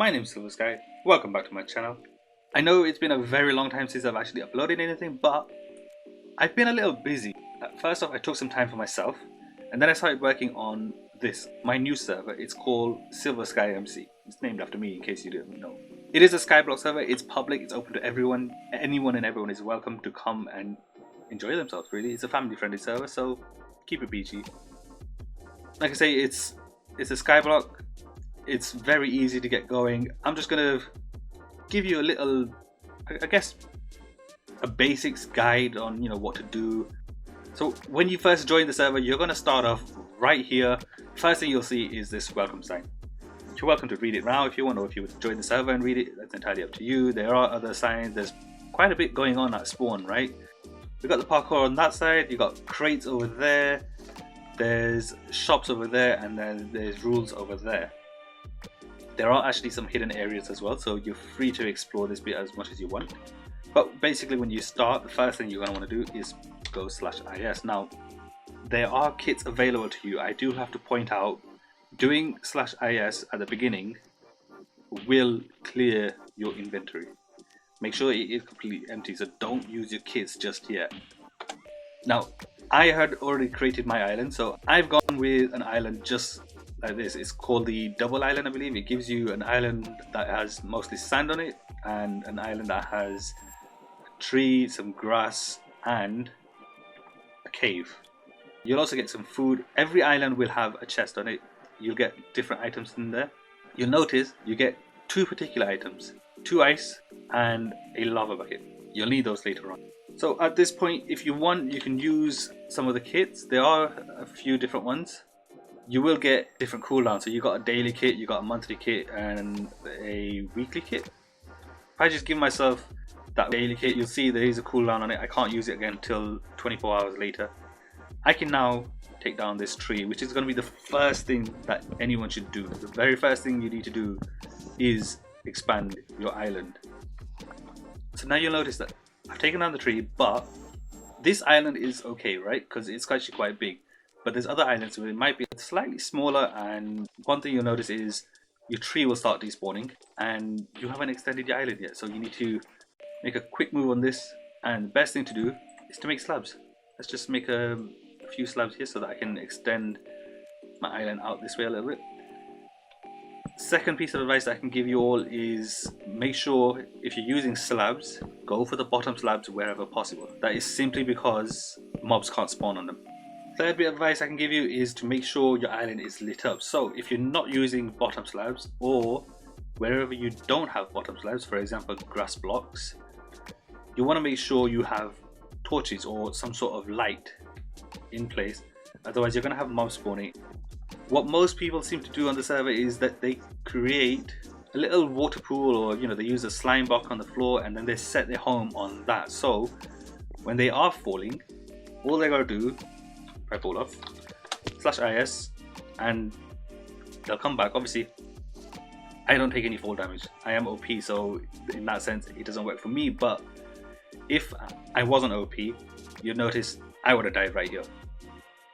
My name's Silver Sky. Welcome back to my channel. I know it's been a very long time since I've actually uploaded anything, but I've been a little busy. First off, I took some time for myself, and then I started working on my new server. It's called SkyIsland. It's named after me, in case you didn't know. It is a Skyblock server. It's public. It's open to everyone. Anyone and everyone is welcome to come and enjoy themselves. Really, it's a family-friendly server, so keep it PG. Like I say, it's a Skyblock. It's very easy to get going. I'm just gonna give you a little, I guess, a basics guide on what to do. So when you first join the server, you're gonna start off right here. First thing you'll see is this welcome sign. You're welcome to read it now if you want, or if you would join the server and read it, that's entirely up to you. There are other signs. There's quite a bit going on at spawn, right? We've got the parkour on that side. You got crates over there. There's shops over there, and then there's rules over there. There are actually some hidden areas as well, so you're free to explore this bit as much as you want. But basically when you start, the first thing you're going to want to do is go /is. Now, there are kits available to you. I do have to point out, doing /is at the beginning will clear your inventory. Make sure it is completely empty, so don't use your kits just yet. Now, I had already created my island, so I've gone with an island just like this. It's called the double island, I believe. It gives you an island that has mostly sand on it, and an island that has a tree, some grass, and a cave. You'll also get some food. Every island will have a chest on it. You'll get different items in there. You'll notice you get two particular items, 2 ice and a lava bucket. You'll need those later on. So at this point, if you want, you can use some of the kits. There are a few different ones. You will get different cooldowns. So you got a daily kit, you got a monthly kit, and a weekly kit. If I just give myself that daily kit, you'll see there is a cooldown on it. I can't use it again until 24 hours later. I can now take down this tree, which is going to be the first thing that anyone should do. The very first thing you need to do is expand your island. So now you'll notice that I've taken down the tree, but this island is okay, right? Because it's actually quite big. But there's other islands where it might be slightly smaller, and one thing you'll notice is your tree will start despawning and you haven't extended your island yet. So you need to make a quick move on this, and the best thing to do is to make slabs. Let's just make a few slabs here so that I can extend my island out this way a little bit. Second piece of advice I can give you all is make sure if you're using slabs, go for the bottom slabs wherever possible. That is simply because mobs can't spawn on them. Third bit of advice I can give you is to make sure your island is lit up. So if you're not using bottom slabs, or wherever you don't have bottom slabs, for example grass blocks, you want to make sure you have torches or some sort of light in place, otherwise you're going to have mobs spawning. What most people seem to do on the server is that they create a little water pool, or they use a slime block on the floor and then they set their home on that. So when they are falling, all they gotta do, if I fall off, /is, and they'll come back. Obviously I don't take any fall damage. I am OP, so in that sense it doesn't work for me, but if I wasn't OP, you'd notice I would have died right here.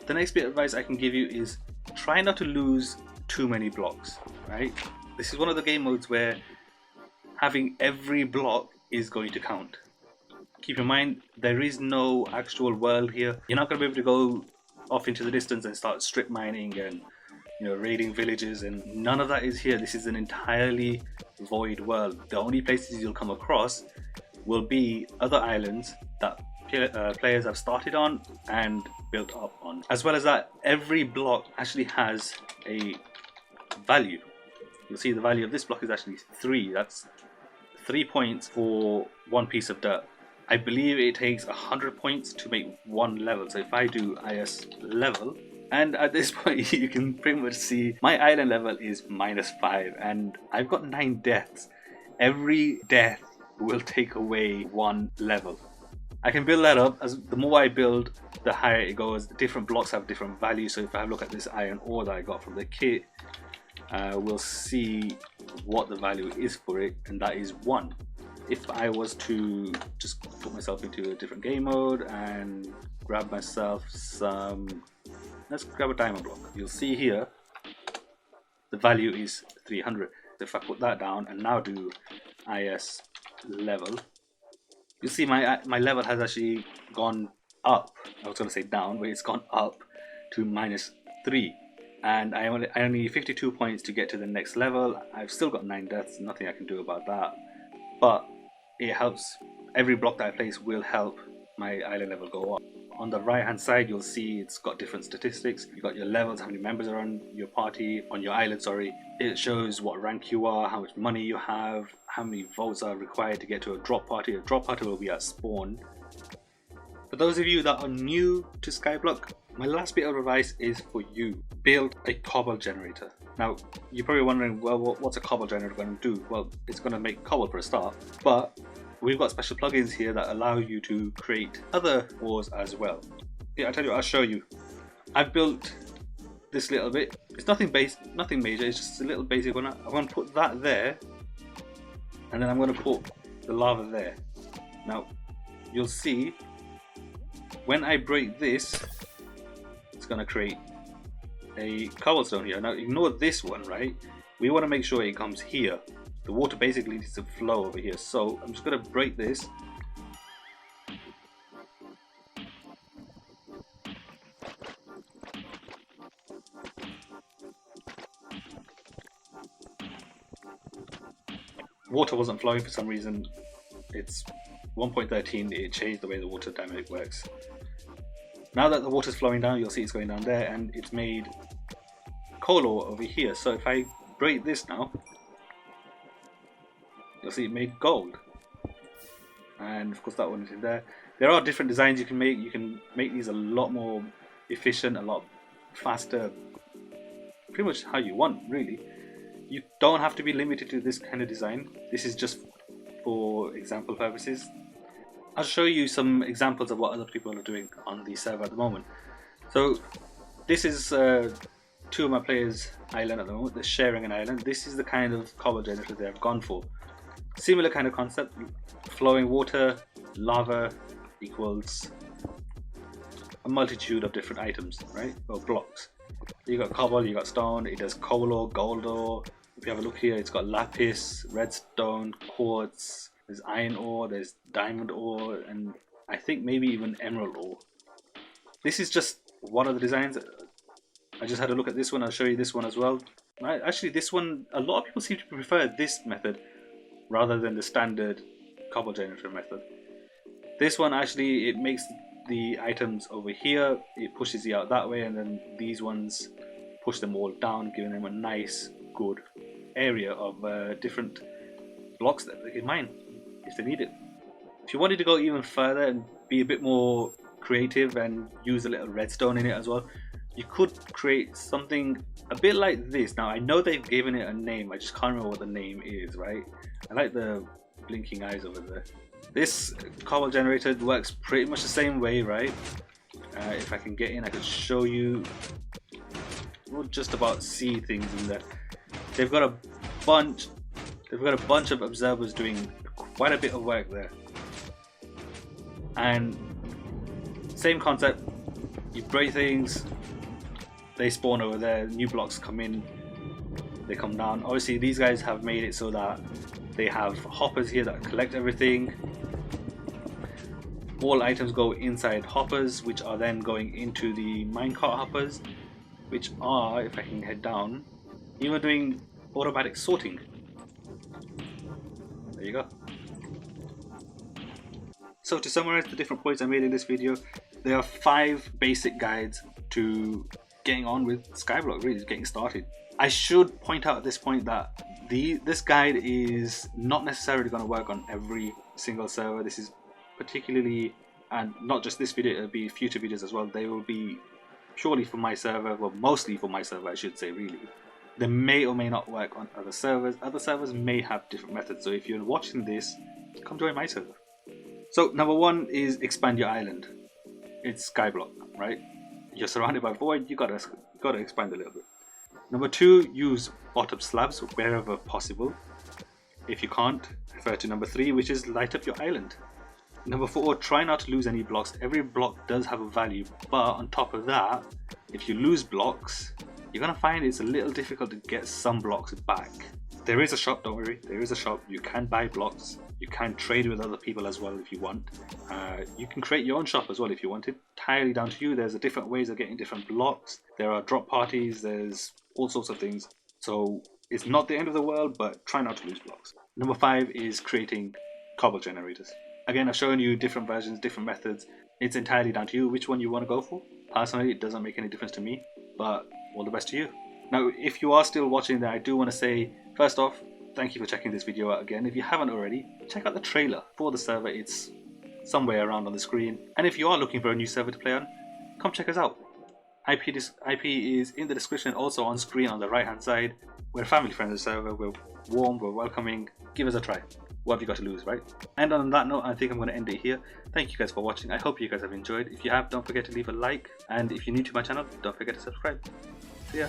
The next bit of advice I can give you is try not to lose too many blocks, right? This is one of the game modes where having every block is going to count. Keep in mind, there is no actual world here. You're not going to be able to go off into the distance and start strip mining and raiding villages, and none of that is here. This is an entirely void world. The only places you'll come across will be other islands that players have started on and built up on. As well as that, every block actually has a value. You'll see the value of this block is actually 3. That's 3 points for 1 piece of dirt. I believe it takes 100 points to make 1 level. So if I do is level, and at this point you can pretty much see my island level is -5, and I've got 9 deaths. Every death will take away 1 level. I can build that up. As the more I build, the higher it goes. The different blocks have different values. So if I have a look at this iron ore that I got from the kit, we'll see what the value is for it, and that is 1. If I was to just put myself into a different game mode and grab myself some, let's grab a diamond block. You'll see here the value is 300. If I put that down and now do is level, you see my level has actually gone up. I was going to say down, but it's gone up to -3, and I only need 52 points to get to the next level. I've still got 9 deaths, nothing I can do about that, but it helps. Every block that I place will help my island level go up. On the right hand side, you'll see it's got different statistics. You've got your levels, how many members are on your party, on your island, sorry. It shows what rank you are, how much money you have, how many votes are required to get to a drop party. A drop party will be at spawn. For those of you that are new to Skyblock, my last bit of advice is for you. Build a cobble generator. Now, you're probably wondering, well, what's a cobble generator going to do? Well, it's going to make cobble for a start, but we've got special plugins here that allow you to create other ores as well. Yeah, I tell you, I'll show you. I've built this little bit. It's nothing major. It's just a little basic one. I'm going to put that there, and then I'm going to put the lava there. Now, you'll see when I break this, it's going to create a cobblestone here. Now, ignore this one, right? We want to make sure it comes here. The water basically needs to flow over here, so I'm just going to break this. Water wasn't flowing for some reason. It's 1.13, it changed the way the water dynamic works. Now that the water's flowing down, you'll see it's going down there, and it's made coal ore over here. So if I break this now, you'll see it made gold, and of course that one is in there. There are different designs you can make. You can make these a lot more efficient, a lot faster, pretty much how you want, really. You don't have to be limited to this kind of design. This is just for example purposes. I'll show you some examples of what other people are doing on the server at the moment. So this is 2 of my players' island at the moment. They're sharing an island. This is the kind of cobble generator they've gone for. Similar kind of concept, flowing water, lava equals a multitude of different items, right? Or blocks. You got cobble, you got stone, it does coal ore, gold ore. If you have a look here, it's got lapis, redstone, quartz, there's iron ore, there's diamond ore, and I think maybe even emerald ore. This is just one of the designs. I just had a look at this one. I'll show you this one as well. Actually, this one, a lot of people seem to prefer this method rather than the standard cobble generator method. This one actually, it makes the items over here, it pushes you out that way, and then these ones push them all down, giving them a nice good area of different blocks that they can mine if they need it. If you wanted to go even further and be a bit more creative and use a little redstone in it as well, you could create something a bit like this. Now I know they've given it a name, I just can't remember what the name is, right? I like the blinking eyes over there. This cobble generator works pretty much the same way, right? If I can get in, I can show you. We'll just about see things in there. They've got a bunch of observers doing quite a bit of work there. And same concept, you break things, they spawn over there, new blocks come in, they come down. Obviously these guys have made it so that they have hoppers here that collect everything. All items go inside hoppers, which are then going into the minecart hoppers, which are, if I can head down, even doing automatic sorting. There you go. So to summarize the different points I made in this video, there are 5 basic guides to getting on with Skyblock, really getting started. I should point out at this point that this guide is not necessarily going to work on every single server. This is particularly, and not just this video, it'll be future videos as well. They will be purely for my server, well, mostly for my server, I should say, really. They may or may not work on other servers. Other servers may have different methods. So if you're watching this, come join my server. So number 1 is expand your island. It's Skyblock, right? You're surrounded by void, you gotta expand a little bit. Number 2, use bottom slabs wherever possible. If you can't, refer to number 3, which is light up your island. Number 4, try not to lose any blocks. Every block does have a value, but on top of that, if you lose blocks, you're gonna find it's a little difficult to get some blocks back. There is a shop, don't worry, there is a shop. You can buy blocks, you can trade with other people as well if you want. You can create your own shop as well if you wanted. Entirely down to you. There's different ways of getting different blocks. There are drop parties, there's all sorts of things. So it's not the end of the world, but try not to lose blocks. Number 5 is creating cobble generators. Again, I've shown you different versions, different methods. It's entirely down to you which one you want to go for. Personally, it doesn't make any difference to me, but all the best to you. Now, if you are still watching, then I do want to say, first off, thank you for checking this video out again. If you haven't already, check out the trailer for the server. It's somewhere around on the screen. And if you are looking for a new server to play on, come check us out. IP is in the description, also on screen on the right hand side. We're a family friendly server, we're warm, we're welcoming. Give us a try. What have you got to lose, right? And on that note, I think I'm going to end it here. Thank you guys for watching. I hope you guys have enjoyed. If you have, don't forget to leave a like. And if you're new to my channel, don't forget to subscribe. See ya.